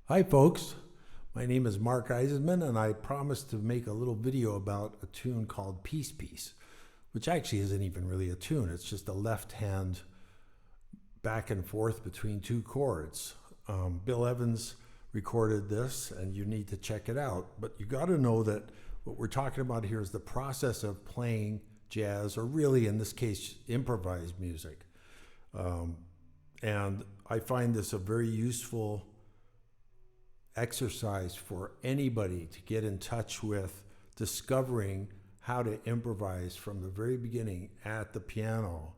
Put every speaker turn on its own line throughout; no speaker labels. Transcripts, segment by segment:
Hi folks, my name is Mark Eisenman and I promised to make a little video about a tune called Peace Piece, which actually isn't even really a tune, it's just a left hand back and forth between two chords. Bill Evans recorded this and you need to check it out, but you got to know that what we're talking about here is the process of playing jazz, or really in this case improvised music. And I find this a very useful exercise for anybody to get in touch with discovering how to improvise from the very beginning at the piano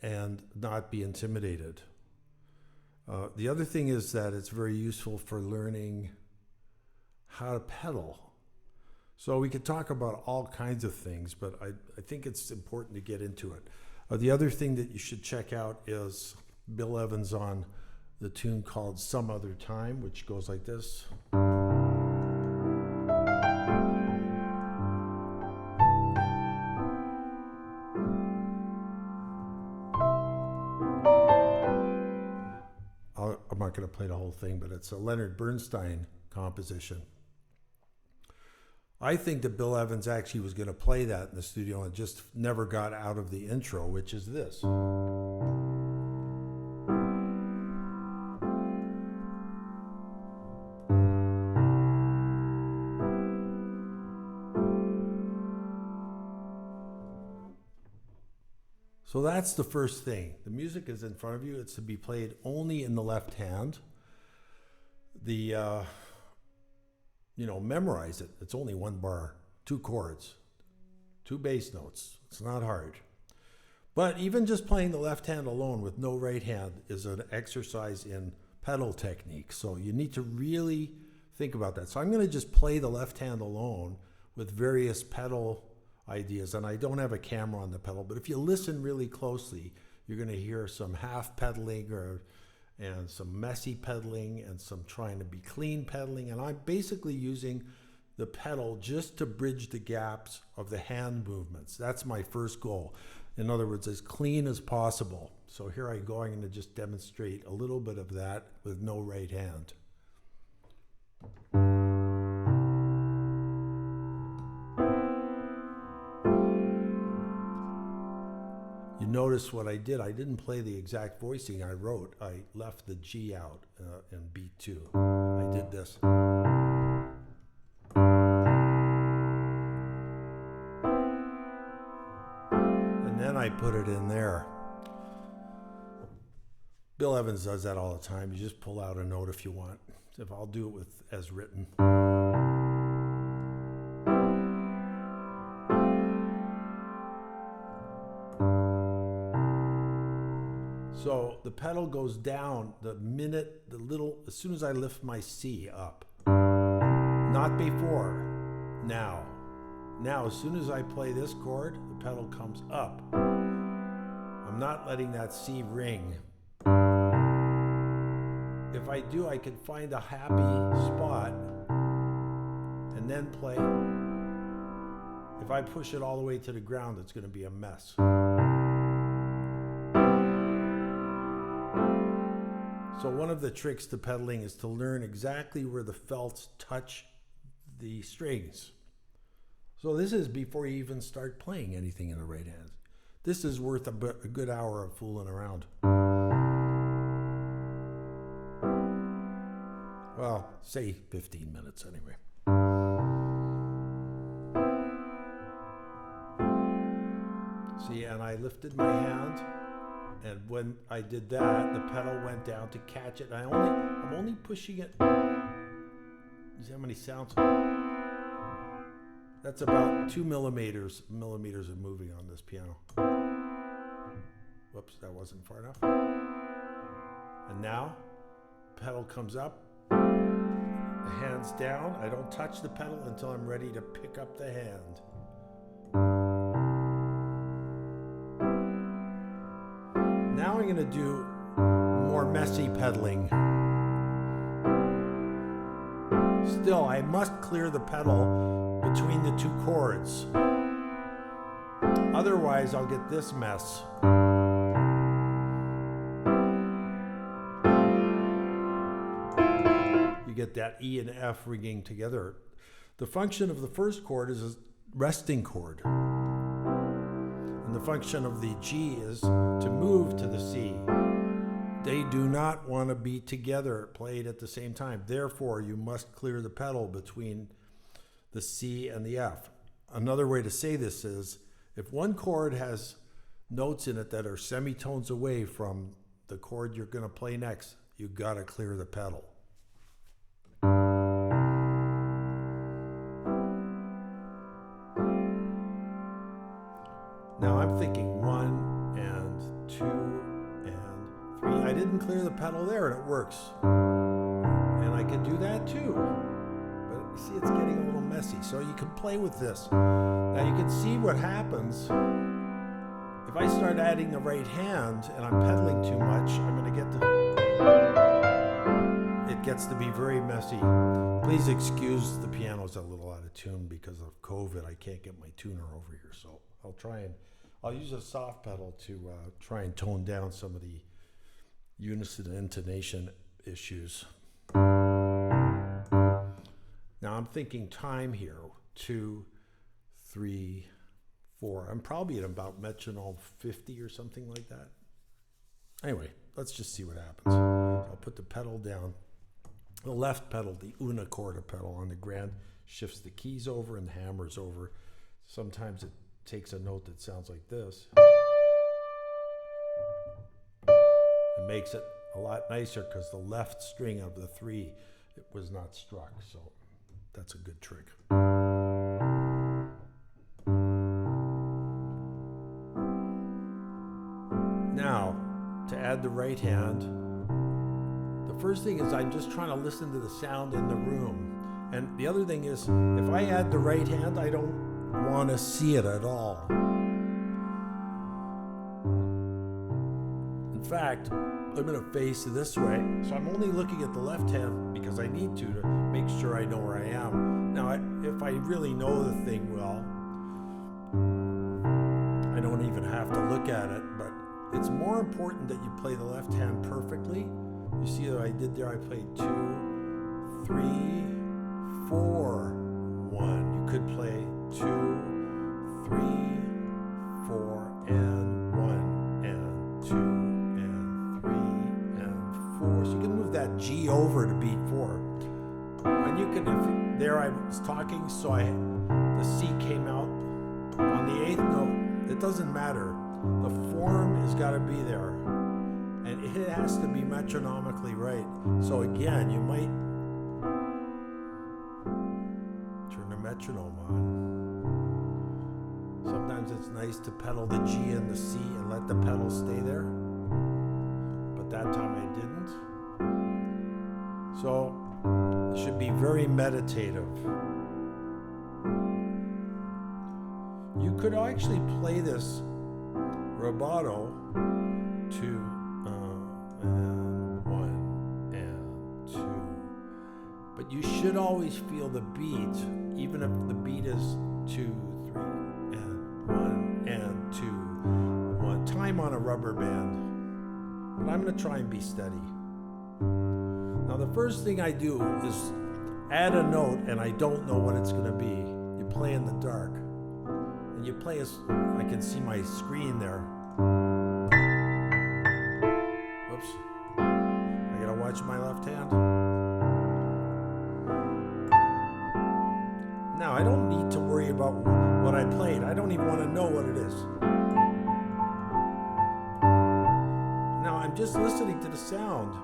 and not be intimidated. The other thing is that it's very useful for learning how to pedal. So we could talk about all kinds of things, but I think it's important to get into it. The other thing that you should check out is Bill Evans on the tune called Some Other Time, which goes like this. I'm not going to play the whole thing, but it's a Leonard Bernstein composition. I think that Bill Evans actually was going to play that in the studio and just never got out of the intro, which is this. So that's the first thing. The music is in front of you. It's to be played only in the left hand. Memorize it. It's only one bar, two chords, two bass notes. It's not hard. But even just playing the left hand alone with no right hand is an exercise in pedal technique. So you need to really think about that. So I'm going to just play the left hand alone with various pedal ideas, and I don't have a camera on the pedal, but if you listen really closely, you're going to hear some half pedaling and some messy pedaling and some trying to be clean pedaling, and I'm basically using the pedal just to bridge the gaps of the hand movements. That's my first goal. In other words, as clean as possible. So here I go. I'm going to just demonstrate a little bit of that with no right hand. Notice what I did. I didn't play the exact voicing I wrote. I left the G out in beat 2. I did this. And then I put it in there. Bill Evans does that all the time. You just pull out a note if you want. If I'll do it with as written. So the pedal goes down as soon as I lift my C up. Not before, now. Now, as soon as I play this chord, the pedal comes up. I'm not letting that C ring. If I do, I can find a happy spot and then play. If I push it all the way to the ground, it's going to be a mess. So one of the tricks to pedaling is to learn exactly where the felts touch the strings. So this is before you even start playing anything in the right hand. This is worth a good hour of fooling around. Well, say 15 minutes anyway. See, and I lifted my hand. And when I did that, the pedal went down to catch it. I'm only pushing it. See how many sounds? That's about 2 millimeters of moving on this piano. Whoops, that wasn't far enough. And now, pedal comes up, the hand's down. I don't touch the pedal until I'm ready to pick up the hand. Now I'm going to do more messy pedaling. Still, I must clear the pedal between the two chords. Otherwise, I'll get this mess. get that E and F ringing together. The function of the first chord is a resting chord. And the function of the G is to move to the C. They do not want to be together, played at the same time. Therefore, you must clear the pedal between the C and the F. Another way to say this is, if one chord has notes in it that are semitones away from the chord you're going to play next, you got to clear the pedal. Now I'm thinking 1 and 2 and 3. I didn't clear the pedal there, and it works. And I can do that too. But you see, it's getting a little messy. So you can play with this. Now you can see what happens. If I start adding the right hand and I'm pedaling too much, I'm going to get it gets to be very messy. Please excuse the piano's a little out of tune because of COVID. I can't get my tuner over here, so I'll use a soft pedal to try and tone down some of the unison intonation issues. Now I'm thinking time here, 2, 3, 4. I'm probably at about metronome 50 or something like that. Anyway, let's just see what happens. I'll put the pedal down. The left pedal, the una corda pedal on the grand, shifts the keys over and the hammers over. Sometimes it takes a note that sounds like this. It makes it a lot nicer because the left string of the 3, it was not struck, so that's a good trick. Now, to add the right hand, the first thing is I'm just trying to listen to the sound in the room. And the other thing is, if I add the right hand, I don't want to see it at all. In fact, I'm going to face this way, so I'm only looking at the left hand because I need to make sure I know where I am. Now, if I really know the thing well, I don't even have to look at it, but it's more important that you play the left hand perfectly. You see what I did there? I played 2, 3, 4, 1. You could play 2, 3, 4, and 1, and 2, and 3, and 4. So you can move that G over to beat 4. And you can, there I was talking, so the C came out on the 8th note. It doesn't matter. The form has got to be there. And it has to be metronomically right. So again, you might turn the metronome on. Sometimes it's nice to pedal the G and the C and let the pedal stay there. But that time I didn't. So it should be very meditative. You could actually play this rubato to and 1 and 2. But you should always feel the beat, even if the beat is 2, 3, and 1 and 2, 1. Time on a rubber band. But I'm going to try and be steady. Now the first thing I do is add a note and I don't know what it's going to be. You play in the dark. And you play as I can see my screen there. Whoops. I gotta watch my left hand. Now I don't need to worry about what I played. I don't even want to know what it is. Now I'm just listening to the sound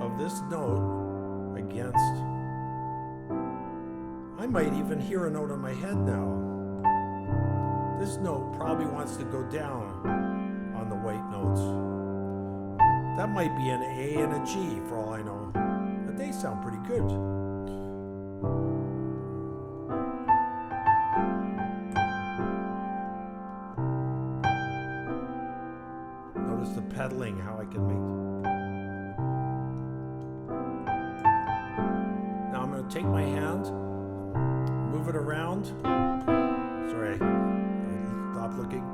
of this note against. I might even hear a note on my head now. This note probably wants to go down on the white notes. That might be an A and a G for all I know, but they sound pretty good. Notice the pedaling, how I can make. Now I'm going to take my hand, move it around. Sorry. Stop looking.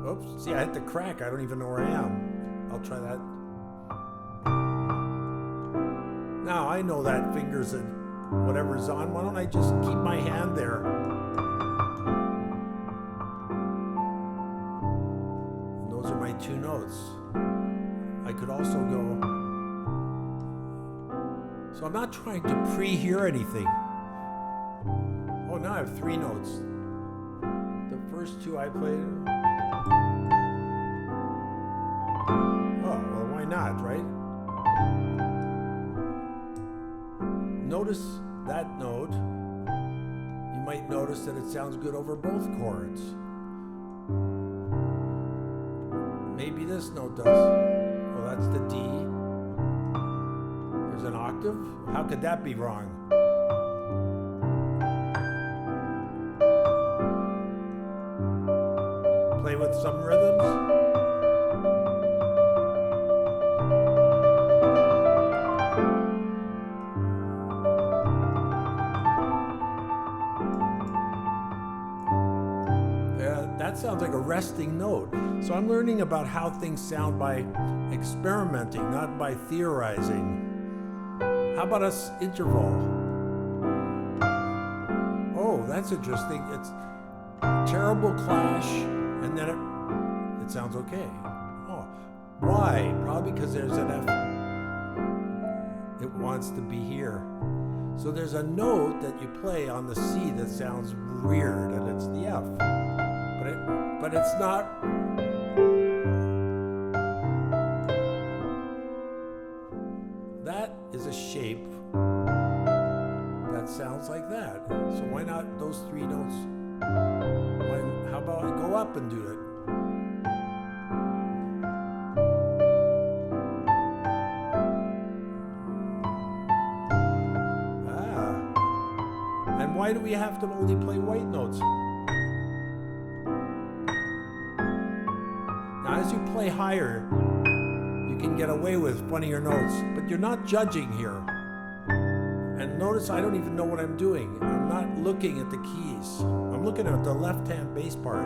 Oops. See, I hit the crack. I don't even know where I am. I'll try that. Now I know that fingers and whatever's on. Why don't I just keep my hand there? And those are my two notes. I could also go. So I'm not trying to pre-hear anything. Oh, now I have three notes. The first two I played. Oh, well, why not, right? Notice that note. You might notice that it sounds good over both chords. Maybe this note does. Well, that's the D. There's an octave. How could that be wrong? Play with some rhythms. That sounds like a resting note. So I'm learning about how things sound by experimenting, not by theorizing. How about us interval? Oh, that's interesting. It's terrible clash, and then it sounds okay. Oh, why? Probably because there's an F. It wants to be here. So there's a note that you play on the C that sounds weird, and it's the F. But it's not. That is a shape that sounds like that. So why not those three notes? How about I go up and do it? And why do we have to only play white notes? Now, as you play higher, you can get away with funnier notes, but you're not judging here. And notice I don't even know what I'm doing. I'm not looking at the keys. I'm looking at the left-hand bass part.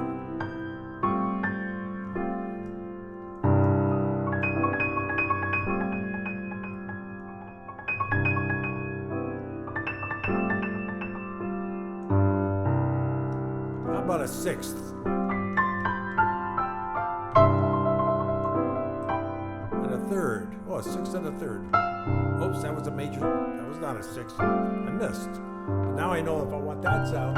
How about a sixth? Third. Oh, a sixth and a third. Oops, that was a major. That was not a sixth. I missed. But now I know if I want that sound.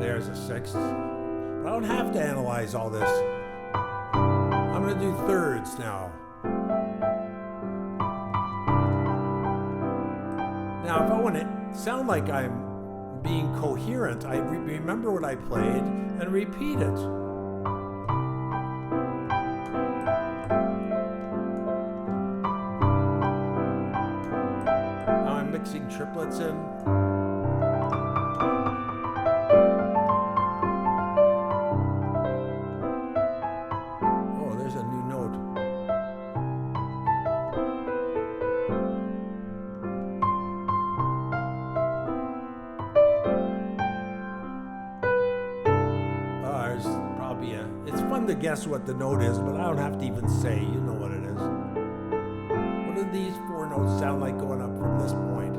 There's a sixth. But I don't have to analyze all this. I'm going to do thirds now. Now, if I want to sound like I'm being coherent, I remember what I played and repeat it. Mixing triplets in. Oh, there's a new note. There's probably it's fun to guess what the note is, but I don't have to even say. You know what it is. What do these four notes sound like going up from this point?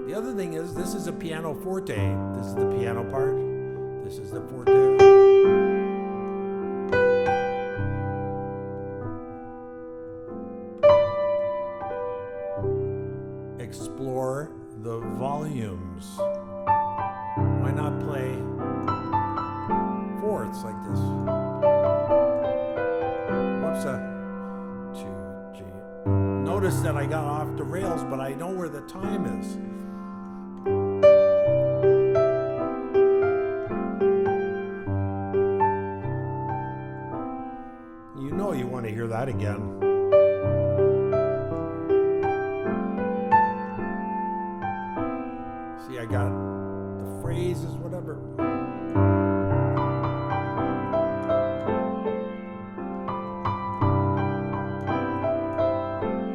The other thing is, this is a piano forte. This is the piano part. This is the forte. Explore the volumes. Why not play fourths like this? Whoops, 2, G. Notice that I got off the rails, but I know where the time is. You know you want to hear that again. See, I got the phrases, whatever.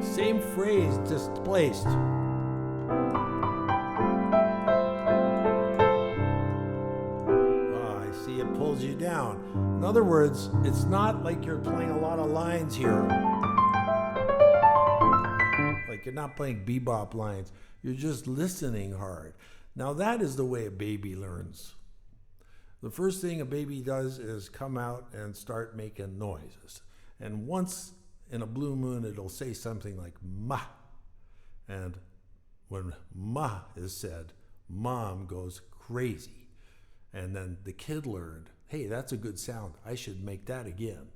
Same phrase displaced. Oh, I see. See, it pulls you down. In other words, it's not like you're playing a lot of lines here. Like you're not playing bebop lines. You're just listening hard. Now that is the way a baby learns. The first thing a baby does is come out and start making noises. And once in a blue moon, it'll say something like ma. And when ma is said, mom goes crazy. And then the kid learned, hey, that's a good sound. I should make that again.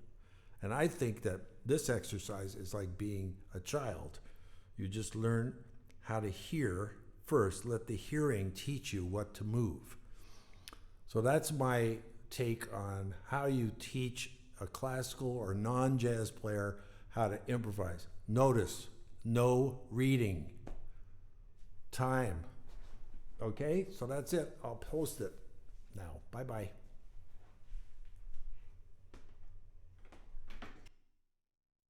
And I think that this exercise is like being a child. You just learn how to hear first. Let the hearing teach you what to move. So that's my take on how you teach a classical or non-jazz player how to improvise. Notice, no reading. Time. Okay, so that's it. I'll post it now. Bye-bye.